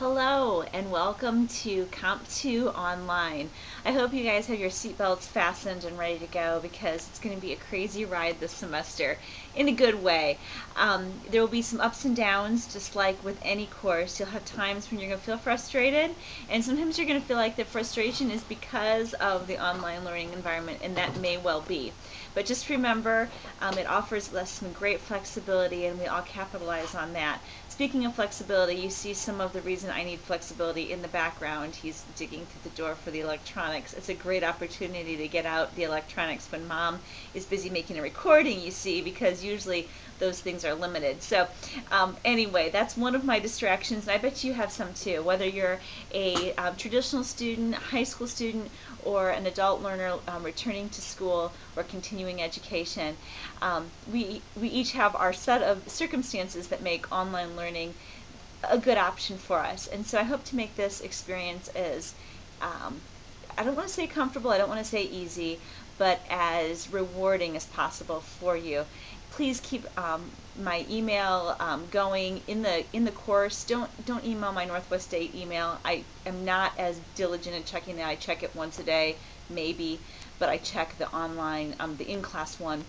Hello and welcome to Comp 2 Online. I hope you guys have your seatbelts fastened and ready to go because it's going to be a crazy ride this semester in a good way. There will be some ups and downs just like with any course. You'll have times when you're going to feel frustrated, and sometimes you're going to feel like the frustration is because of the online learning environment, and that may well be. But just remember, it offers us some great flexibility, and we all capitalize on that. Speaking of flexibility, you see some of the reason I need flexibility in the background. He's digging through the door for the electronics. It's a great opportunity to get out the electronics when mom is busy making a recording, you see, because usually those things are limited. So anyway, that's one of my distractions, and I bet you have some too. Whether you're a traditional student, high school student, or an adult learner returning to school or continuing education, we each have our set of circumstances that make online learning a good option for us. And so I hope to make this experience as, I don't want to say comfortable, I don't want to say easy, but as rewarding as possible for you. Please keep my email going in the course. Don't email my Northwest State email. I am not as diligent in checking that. I check it once a day, maybe, but I check the online, the in-class one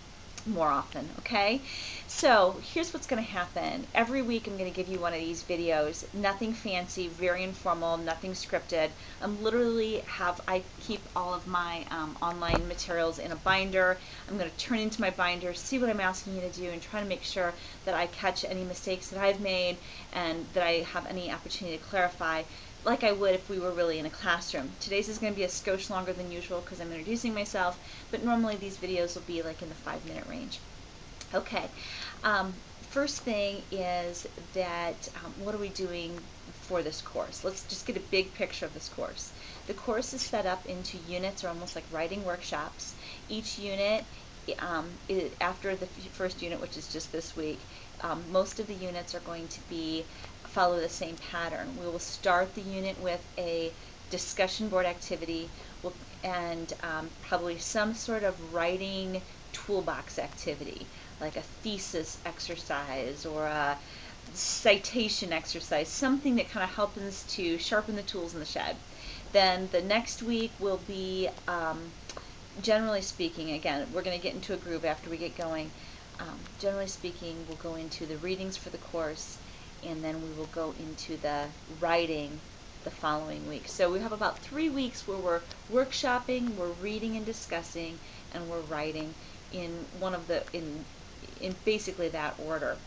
more often, okay? So here's what's going to happen. Every week I'm going to give you one of these videos. Nothing fancy, very informal, nothing scripted. I keep all of my online materials in a binder. I'm going to turn into my binder, see what I'm asking you to do, and try to make sure that I catch any mistakes that I've made and that I have any opportunity to clarify, like I would if we were really in a classroom. Today's is going to be a skosh longer than usual because I'm introducing myself, but normally these videos will be like in the 5-minute range. Okay, first thing is that what are we doing for this course? Let's just get a big picture of this course. The course is set up into units, or almost like writing workshops. Each unit, after the first unit, which is just this week, most of the units are going to follow the same pattern. We will start the unit with a discussion board activity and probably some sort of writing toolbox activity, like a thesis exercise or a citation exercise, something that kind of helps us to sharpen the tools in the shed. Then the next week will be, generally speaking, again, we're going to get into a groove after we get going. Generally speaking, we'll go into the readings for the course, and then we will go into the writing the following week. So we have about 3 weeks where we're workshopping, we're reading and discussing, and we're writing in in basically that order.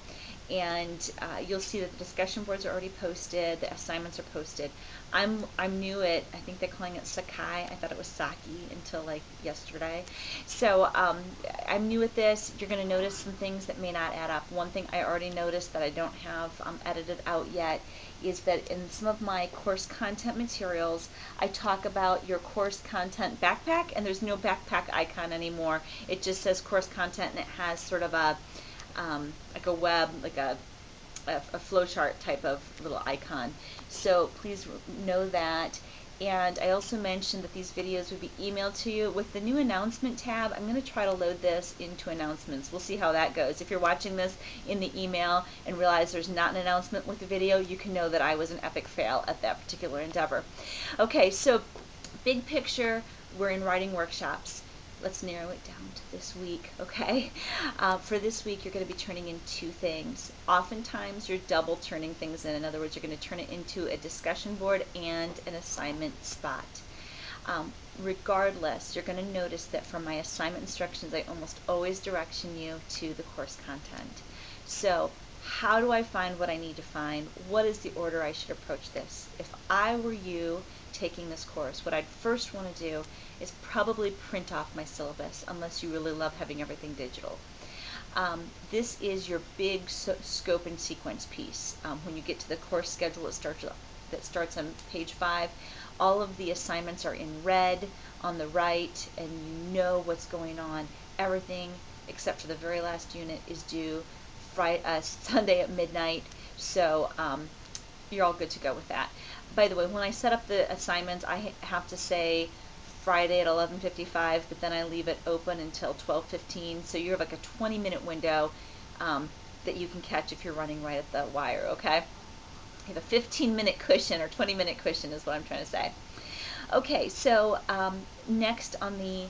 And you'll see that the discussion boards are already posted, the assignments are posted. I'm new at, I think they're calling it Sakai. I thought it was Saki until like yesterday. So I'm new at this. You're going to notice some things that may not add up. One thing I already noticed that I don't have edited out yet is that in some of my course content materials, I talk about your course content backpack, and there's no backpack icon anymore. It just says course content, and it has sort of a like a web, like a flowchart type of little icon. So please know that. And I also mentioned that these videos would be emailed to you. With the new announcement tab, I'm going to try to load this into announcements. We'll see how that goes. If you're watching this in the email and realize there's not an announcement with the video, you can know that I was an epic fail at that particular endeavor. Okay, so big picture, we're in writing workshops. Let's narrow it down to this week, okay? For this week, you're going to be turning in 2 things. Oftentimes, you're double turning things in. In other words, you're going to turn it into a discussion board and an assignment spot. Regardless, you're going to notice that from my assignment instructions, I almost always direction you to the course content. So, how do I find what I need to find? What is the order I should approach this? If I were you taking this course, what I'd first want to do is probably print off my syllabus, unless you really love having everything digital. This is your big scope and sequence piece. When you get to the course schedule, that starts on page 5. All of the assignments are in red on the right, and you know what's going on. Everything except for the very last unit is due Sunday at midnight, so you're all good to go with that. By the way, when I set up the assignments, I have to say Friday at 11:55, but then I leave it open until 12:15, so you have like a 20-minute window that you can catch if you're running right at the wire, okay? You have a 15-minute cushion, or 20-minute cushion is what I'm trying to say. Okay, so next on the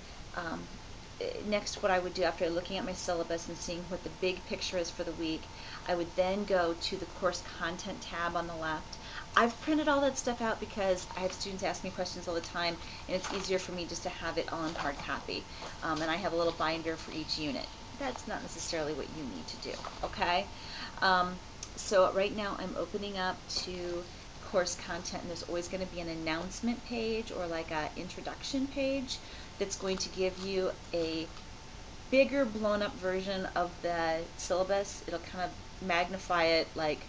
next, what I would do after looking at my syllabus and seeing what the big picture is for the week, I would then go to the course content tab on the left. I've printed all that stuff out because I have students ask me questions all the time, and it's easier for me just to have it all in hard copy. And I have a little binder for each unit. That's not necessarily what you need to do, okay? So right now I'm opening up to course content, and there's always going to be an announcement page or like a introduction page that's going to give you a bigger blown up version of the syllabus. It'll kind of magnify it, like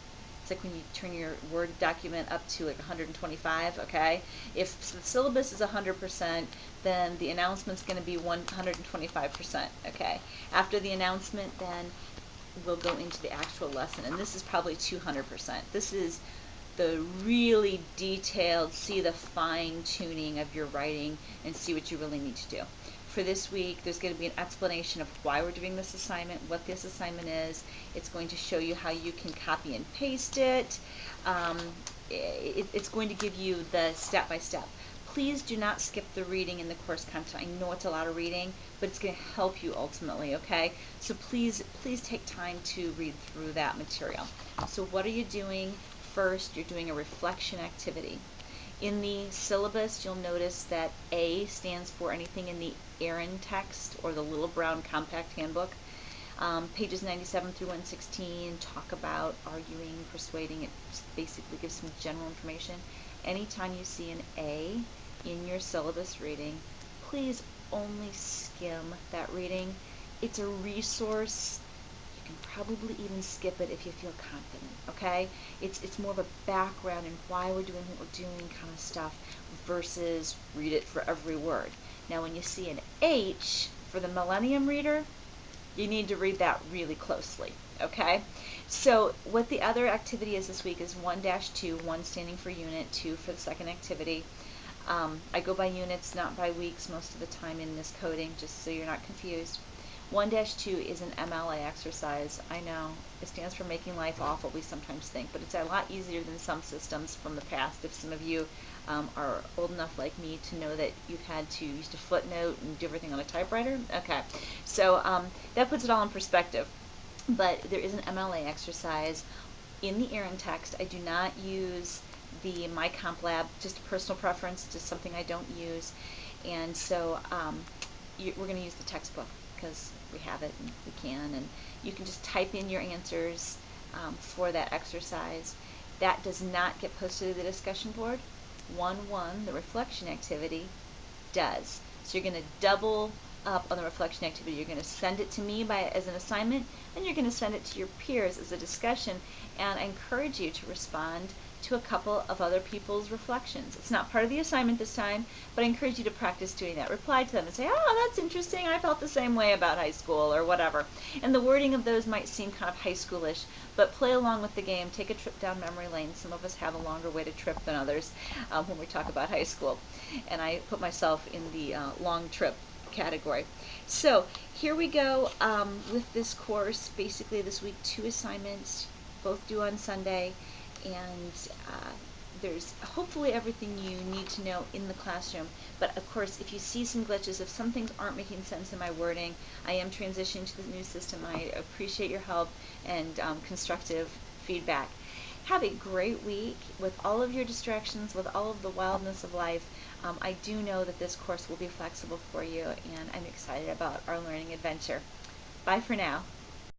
it's like when you turn your Word document up to like 125, okay? If the syllabus is 100%, then the announcement's going to be 125%, okay? After the announcement, then we'll go into the actual lesson, and this is probably 200%. This is the really detailed, see the fine tuning of your writing and see what you really need to do. For this week, there's going to be an explanation of why we're doing this assignment, what this assignment is. It's going to show you how you can copy and paste it. It's going to give you the step-by-step. Please do not skip the reading in the course content. I know it's a lot of reading, but it's going to help you ultimately, okay? So please take time to read through that material. So what are you doing? First, you're doing a reflection activity. In the syllabus, you'll notice that A stands for anything in the Erin text or the Little Brown Compact Handbook. Pages 97 through 116 talk about arguing, persuading. It just basically gives some general information. Anytime you see an A in your syllabus reading, please only skim that reading. It's a resource. You can probably even skip it if you feel confident, okay? It's more of a background and why we're doing what we're doing kind of stuff versus read it for every word. Now when you see an H for the Millennium Reader, you need to read that really closely, okay? So what the other activity is this week is 1-2, 1 standing for unit, 2 for the second activity. I go by units, not by weeks most of the time in this coding, just so you're not confused. 1-2 is an MLA exercise. I know, it stands for Making Life Awful, we sometimes think, but it's a lot easier than some systems from the past. If some of you are old enough like me to know that you've had to use a footnote and do everything on a typewriter, okay. So that puts it all in perspective. But there is an MLA exercise in the Erin text. I do not use the MyCompLab, just a personal preference, just something I don't use. And so we're going to use the textbook because we have it and we can, and you can just type in your answers for that exercise. That does not get posted to the discussion board. 1-1, the reflection activity, does. So you're going to double up on the reflection activity. You're going to send it to me as an assignment, and you're going to send it to your peers as a discussion, and I encourage you to respond to a couple of other people's reflections. It's not part of the assignment this time, but I encourage you to practice doing that. Reply to them and say, oh, that's interesting, I felt the same way about high school, or whatever. And the wording of those might seem kind of high schoolish, but play along with the game. Take a trip down memory lane. Some of us have a longer way to trip than others when we talk about high school. And I put myself in the long trip category. So here we go with this course. Basically this week, 2 assignments, both due on Sunday, and there's hopefully everything you need to know in the classroom. But of course, if you see some glitches, if some things aren't making sense in my wording, I am transitioning to the new system. I appreciate your help and constructive feedback. Have a great week with all of your distractions, with all of the wildness of life. I do know that this course will be flexible for you, and I'm excited about our learning adventure. Bye for now.